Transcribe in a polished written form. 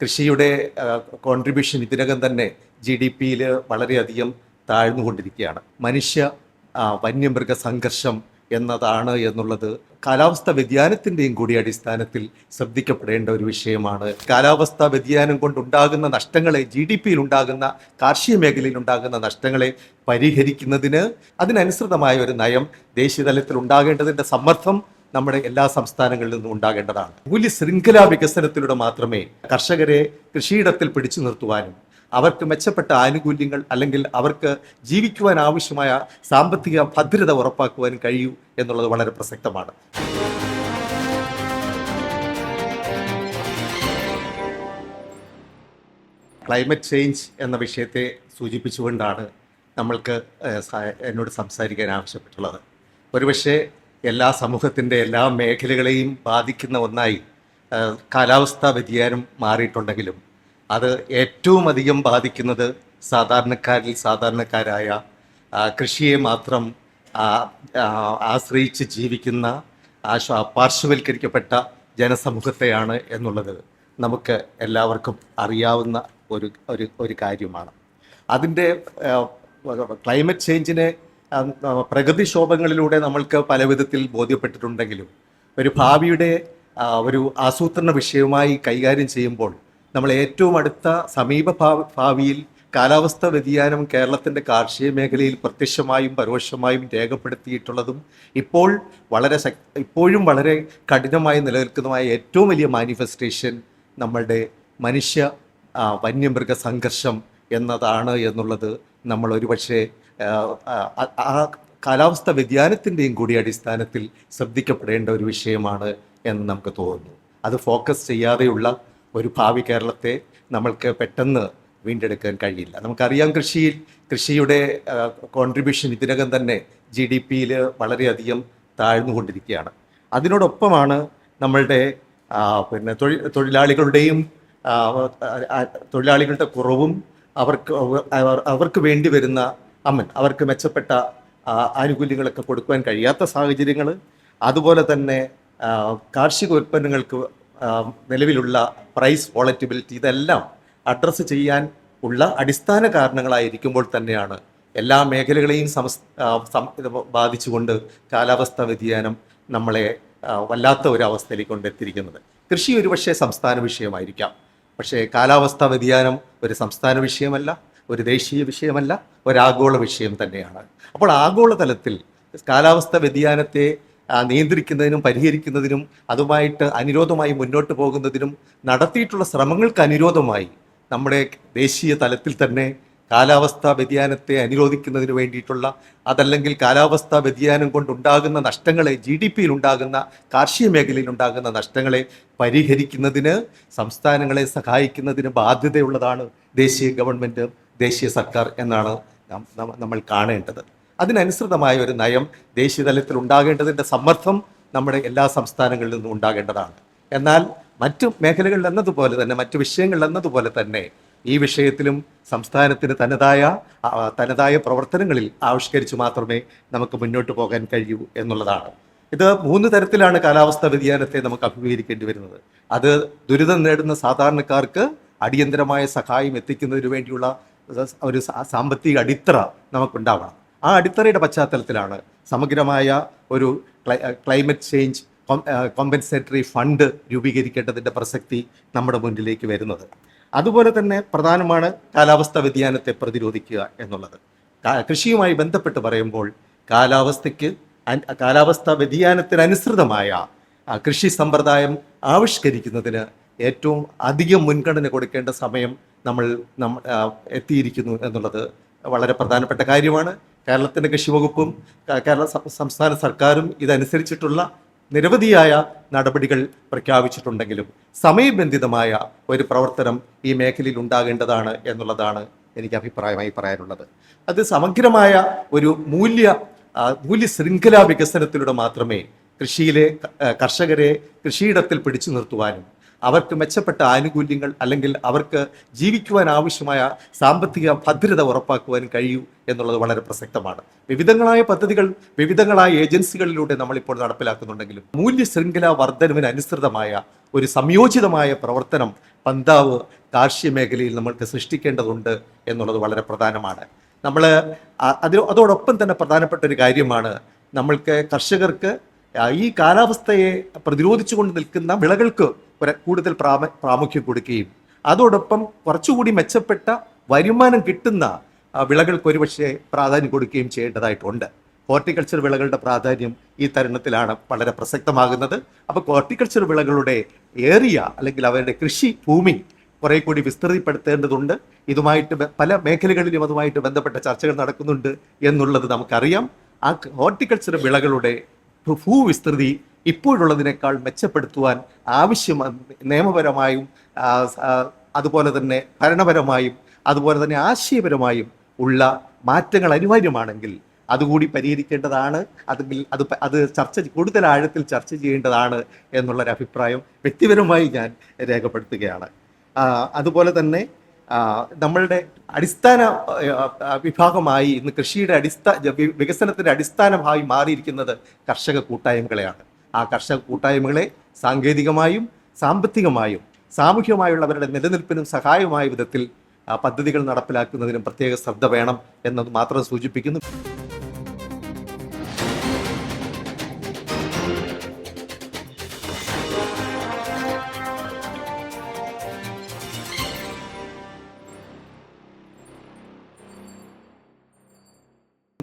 കൃഷിയുടെ കോൺട്രിബ്യൂഷൻ ഇതിനകം തന്നെ GDP-യിൽ വളരെയധികം താഴ്ന്നുകൊണ്ടിരിക്കുകയാണ്. മനുഷ്യ വന്യമൃഗ സംഘർഷം എന്നതാണ് എന്നുള്ളത് കാലാവസ്ഥാ വ്യതിയാനത്തിൻ്റെയും കൂടി അടിസ്ഥാനത്തിൽ ശ്രദ്ധിക്കപ്പെടേണ്ട ഒരു വിഷയമാണ്. കാലാവസ്ഥാ വ്യതിയാനം കൊണ്ടുണ്ടാകുന്ന നഷ്ടങ്ങളെ, GDP-യിൽ ഉണ്ടാകുന്ന, കാർഷിക മേഖലയിൽ ഉണ്ടാകുന്ന നഷ്ടങ്ങളെ പരിഹരിക്കുന്നതിന് അതിനനുസൃതമായ ഒരു നയം ദേശീയ തലത്തിൽ ഉണ്ടാകേണ്ടതിൻ്റെ സമ്മർദ്ദം നമ്മുടെ എല്ലാ സംസ്ഥാനങ്ങളിൽ നിന്നും ഉണ്ടാകേണ്ടതാണ്. മൂല്യ ശൃംഖലാ വികസനത്തിലൂടെ മാത്രമേ കർഷകരെ കൃഷിയിടത്തിൽ പിടിച്ചു നിർത്തുവാനും അവർക്ക് മെച്ചപ്പെട്ട ആനുകൂല്യങ്ങൾ അല്ലെങ്കിൽ അവർക്ക് ജീവിക്കുവാൻ ആവശ്യമായ സാമ്പത്തിക ഭദ്രത ഉറപ്പാക്കുവാനും കഴിയൂ എന്നുള്ളത് വളരെ പ്രസക്തമാണ്. ക്ലൈമറ്റ് ചേഞ്ച് എന്ന വിഷയത്തെ സൂചിപ്പിച്ചുകൊണ്ടാണ് നമ്മൾക്ക് എന്നോട് സംസാരിക്കാൻ ആവശ്യപ്പെട്ടുള്ളത്. ഒരുപക്ഷെ എല്ലാ സമൂഹത്തിൻ്റെ എല്ലാ മേഖലകളെയും ബാധിക്കുന്ന ഒന്നായി കാലാവസ്ഥാ വ്യതിയാനം മാറിയിട്ടുണ്ടെങ്കിലും അത് ഏറ്റവും അധികം ബാധിക്കുന്നത് സാധാരണക്കാരായ കൃഷിയെ മാത്രം ആശ്രയിച്ച് ജീവിക്കുന്ന പാർശ്വവൽക്കരിക്കപ്പെട്ട ജനസമൂഹത്തെയാണ് എന്നുള്ളത് നമുക്ക് എല്ലാവർക്കും അറിയാവുന്ന ഒരു കാര്യമാണ്. അതിൻ്റെ ക്ലൈമറ്റ് ചേഞ്ചിനെ പ്രകൃതിക്ഷോഭങ്ങളിലൂടെ നമ്മൾക്ക് പല വിധത്തിൽ ബോധ്യപ്പെട്ടിട്ടുണ്ടെങ്കിലും ഒരു ഭാവിയുടെ ഒരു ആസൂത്രണ വിഷയവുമായി കൈകാര്യം ചെയ്യുമ്പോൾ നമ്മൾ ഏറ്റവും അടുത്ത സമീപ ഭാവിയിൽ കാലാവസ്ഥാ വ്യതിയാനം കേരളത്തിൻ്റെ കാർഷിക മേഖലയിൽ പ്രത്യക്ഷമായും പരോക്ഷമായും രേഖപ്പെടുത്തിയിട്ടുള്ളതും ഇപ്പോഴും വളരെ കഠിനമായി നിലനിൽക്കുന്നതുമായ ഏറ്റവും വലിയ മാനിഫെസ്റ്റേഷൻ നമ്മളുടെ മനുഷ്യ വന്യമൃഗ സംഘർഷം എന്നതാണ് എന്നുള്ളത് നമ്മൾ ഒരുപക്ഷെ ആ കാലാവസ്ഥാ വ്യതിയാനത്തിൻ്റെയും കൂടി അടിസ്ഥാനത്തിൽ ശ്രദ്ധിക്കപ്പെടേണ്ട ഒരു വിഷയമാണ് എന്ന് നമുക്ക് തോന്നുന്നു. അത് ഫോക്കസ് ചെയ്യാതെയുള്ള ഒരു ഭാവി കേരളത്തെ നമ്മൾക്ക് പെട്ടെന്ന് വീണ്ടെടുക്കാൻ കഴിയില്ല. നമുക്കറിയാം, കൃഷിയുടെ കോൺട്രിബ്യൂഷൻ ഇതിനകം തന്നെ GDP-യിൽ വളരെയധികം താഴ്ന്നുകൊണ്ടിരിക്കുകയാണ്. അതിനോടൊപ്പമാണ് നമ്മളുടെ തൊഴിലാളികളുടെ കുറവും അവർക്ക് വേണ്ടി വരുന്ന അവർക്ക് മെച്ചപ്പെട്ട ആനുകൂല്യങ്ങളൊക്കെ കൊടുക്കുവാൻ കഴിയാത്ത സാഹചര്യങ്ങൾ, അതുപോലെ തന്നെ കാർഷിക ഉൽപ്പന്നങ്ങൾക്ക് നിലവിലുള്ള പ്രൈസ് വോളറ്റിബിലിറ്റി, ഇതെല്ലാം അഡ്രസ്സ് ചെയ്യാൻ ഉള്ള അടിസ്ഥാന കാരണങ്ങളായിരിക്കുമ്പോൾ തന്നെയാണ് എല്ലാ മേഖലകളെയും ബാധിച്ചുകൊണ്ട് കാലാവസ്ഥാ വ്യതിയാനം നമ്മളെ വല്ലാത്ത ഒരു അവസ്ഥയിലേക്ക് കൊണ്ടെത്തിയിരിക്കുന്നത്. കൃഷി ഒരുപക്ഷെ സംസ്ഥാന വിഷയമായിരിക്കാം, പക്ഷേ കാലാവസ്ഥാ വ്യതിയാനം ഒരു സംസ്ഥാന വിഷയമല്ല, ഒരു ദേശീയ വിഷയമല്ല, ഒരാഗോള വിഷയം തന്നെയാണ്. അപ്പോൾ ആഗോളതലത്തിൽ കാലാവസ്ഥാ വ്യതിയാനത്തെ നിയന്ത്രിക്കുന്നതിനും പരിഹരിക്കുന്നതിനും അതുമായിട്ട് അനുരോധമായി മുന്നോട്ട് പോകുന്നതിനും നടത്തിയിട്ടുള്ള ശ്രമങ്ങൾക്ക് അനുരോധമായി നമ്മുടെ ദേശീയ തലത്തിൽ തന്നെ കാലാവസ്ഥാ വ്യതിയാനത്തെ അനുരോധിക്കുന്നതിന് വേണ്ടിയിട്ടുള്ള, അതല്ലെങ്കിൽ കാലാവസ്ഥാ വ്യതിയാനം കൊണ്ടുണ്ടാകുന്ന നഷ്ടങ്ങളെ, GDP-യിൽ ഉണ്ടാകുന്ന, കാർഷിക മേഖലയിൽ ഉണ്ടാകുന്ന നഷ്ടങ്ങളെ പരിഹരിക്കുന്നതിന് സംസ്ഥാനങ്ങളെ സഹായിക്കുന്നതിന് ബാധ്യതയുള്ളതാണ് ദേശീയ ഗവൺമെൻറ്, ദേശീയ സർക്കാർ എന്നാണ് നമ്മൾ കാണേണ്ടത്. അതിനനുസൃതമായ ഒരു നയം ദേശീയ തലത്തിൽ ഉണ്ടാകേണ്ടതിൻ്റെ സമ്മർദ്ദം നമ്മുടെ എല്ലാ സംസ്ഥാനങ്ങളിൽ നിന്നും ഉണ്ടാകേണ്ടതാണ്. എന്നാൽ മറ്റു മേഖലകളിൽ എന്നതുപോലെ തന്നെ, മറ്റു വിഷയങ്ങളിൽ എന്നതുപോലെ തന്നെ ഈ വിഷയത്തിലും സംസ്ഥാനത്തിന് തനതായ പ്രവർത്തനങ്ങളിൽ ആവിഷ്കരിച്ച് മാത്രമേ നമുക്ക് മുന്നോട്ട് പോകാൻ കഴിയൂ എന്നുള്ളതാണ്. ഇത് 3 തരത്തിലാണ് കാലാവസ്ഥാ വ്യതിയാനത്തെ നമുക്ക് അഭിമുഖീകരിക്കേണ്ടി വരുന്നത്. അത് ദുരിതം നേടുന്ന സാധാരണക്കാർക്ക് അടിയന്തരമായ സഹായം എത്തിക്കുന്നതിന് വേണ്ടിയുള്ള ഒരു സാമ്പത്തിക അടിത്തറ നമുക്കുണ്ടാവണം. ആ അടിത്തറയുടെ പശ്ചാത്തലത്തിലാണ് സമഗ്രമായ ഒരു ക്ലൈമറ്റ് ചേഞ്ച് കോമ്പൻസേറ്ററി ഫണ്ട് രൂപീകരിക്കേണ്ടതിൻ്റെ പ്രസക്തി നമ്മുടെ മുന്നിലേക്ക് വരുന്നത്. അതുപോലെ തന്നെ പ്രധാനമാണ് കാലാവസ്ഥാ വ്യതിയാനത്തെ പ്രതിരോധിക്കുക എന്നുള്ളത്. കൃഷിയുമായി ബന്ധപ്പെട്ട് പറയുമ്പോൾ കാലാവസ്ഥാ വ്യതിയാനത്തിനനുസൃതമായ കൃഷി സമ്പ്രദായം ആവിഷ്കരിക്കുന്നതിന് ഏറ്റവും അധികം മുൻഗണന കൊടുക്കേണ്ട സമയം നമ്മൾ എത്തിയിരിക്കുന്നു എന്നുള്ളത് വളരെ പ്രധാനപ്പെട്ട കാര്യമാണ്. കേരളത്തിൻ്റെ കൃഷി വകുപ്പും കേരള സംസ്ഥാന സർക്കാരും ഇതനുസരിച്ചിട്ടുള്ള നിരവധിയായ നടപടികൾ പ്രഖ്യാപിച്ചിട്ടുണ്ടെങ്കിലും സമയബന്ധിതമായ ഒരു പ്രവർത്തനം ഈ മേഖലയിൽ ഉണ്ടാകേണ്ടതാണ് എന്നുള്ളതാണ് എനിക്ക് അഭിപ്രായമായി പറയാനുള്ളത്. അത് സമഗ്രമായ ഒരു മൂല്യ ശൃംഖലാ വികസനത്തിലൂടെ മാത്രമേ കർഷകരെ കൃഷിയിടത്തിൽ പിടിച്ചു നിർത്തുവാനും അവർക്ക് മെച്ചപ്പെട്ട ആനുകൂല്യങ്ങൾ അല്ലെങ്കിൽ അവർക്ക് ജീവിക്കുവാൻ ആവശ്യമായ സാമ്പത്തിക ഭദ്രത ഉറപ്പാക്കുവാൻ കഴിയൂ എന്നുള്ളത് വളരെ പ്രസക്തമാണ്. വിവിധങ്ങളായ പദ്ധതികൾ വിവിധങ്ങളായ ഏജൻസികളിലൂടെ നമ്മളിപ്പോൾ നടപ്പിലാക്കുന്നുണ്ടെങ്കിലും മൂല്യ ശൃംഖല വർധനവിന് അനുസൃതമായ ഒരു സംയോജിതമായ പ്രവർത്തനം പന്താവ് കാർഷിക മേഖലയിൽ നമ്മൾക്ക് സൃഷ്ടിക്കേണ്ടതുണ്ട് എന്നുള്ളത് വളരെ പ്രധാനമാണ്. നമ്മൾ അതോടൊപ്പം തന്നെ പ്രധാനപ്പെട്ട ഒരു കാര്യമാണ്, നമ്മൾക്ക് കർഷകർക്ക് ഈ കാലാവസ്ഥയെ പ്രതിരോധിച്ചുകൊണ്ട് നിൽക്കുന്ന വിളകൾക്ക് കൂടുതൽ പ്രാമുഖ്യം കൊടുക്കുകയും അതോടൊപ്പം കുറച്ചുകൂടി മെച്ചപ്പെട്ട വരുമാനം കിട്ടുന്ന വിളകൾക്ക് ഒരുപക്ഷെ പ്രാധാന്യം കൊടുക്കുകയും ചെയ്യേണ്ടതായിട്ടുണ്ട്. ഹോർട്ടിക്കൾച്ചർ വിളകളുടെ പ്രാധാന്യം ഈ തരുണത്തിലാണ് വളരെ പ്രസക്തമാകുന്നത്. അപ്പോൾ ഹോർട്ടിക്കൾച്ചർ വിളകളുടെ ഏറിയ അല്ലെങ്കിൽ അവരുടെ കൃഷി ഭൂമി കുറെ കൂടി വിസ്തൃതിപ്പെടുത്തേണ്ടതുണ്ട്. ഇതുമായിട്ട് പല മേഖലകളിലും അതുമായിട്ട് ബന്ധപ്പെട്ട ചർച്ചകൾ നടക്കുന്നുണ്ട് എന്നുള്ളത് നമുക്കറിയാം. ആ ഹോർട്ടിക്കൾച്ചർ വിളകളുടെ ഭൂവിസ്തൃതി ഇപ്പോഴുള്ളതിനേക്കാൾ മെച്ചപ്പെടുത്തുവാൻ നിയമപരമായും അതുപോലെ തന്നെ ഭരണപരമായും അതുപോലെ തന്നെ ആശയപരമായും ഉള്ള മാറ്റങ്ങൾ അനിവാര്യമാണെങ്കിൽ അതുകൂടി പരിഹരിക്കേണ്ടതാണ്. അത് കൂടുതൽ ആഴത്തിൽ ചർച്ച ചെയ്യേണ്ടതാണ് എന്നുള്ളൊരു അഭിപ്രായം വ്യക്തിപരമായി ഞാൻ രേഖപ്പെടുത്തുകയാണ്. അതുപോലെ തന്നെ നമ്മളുടെ അടിസ്ഥാന വിഭാഗമായി ഇന്ന് കൃഷിയുടെ വികസനത്തിന്റെ അടിസ്ഥാനമായി മാറിയിരിക്കുന്നത് കർഷക കൂട്ടായ്മകളെയാണ്. ആ കർഷക കൂട്ടായ്മകളെ സാങ്കേതികമായും സാമ്പത്തികമായും സാമൂഹികമായുള്ളവരുടെ നിലനിൽപ്പിനും സഹായമായ വിധത്തിൽ പദ്ധതികൾ നടപ്പിലാക്കുന്നതിനും പ്രത്യേക ശ്രദ്ധ വേണം എന്നത് മാത്രം സൂചിപ്പിക്കുന്നു.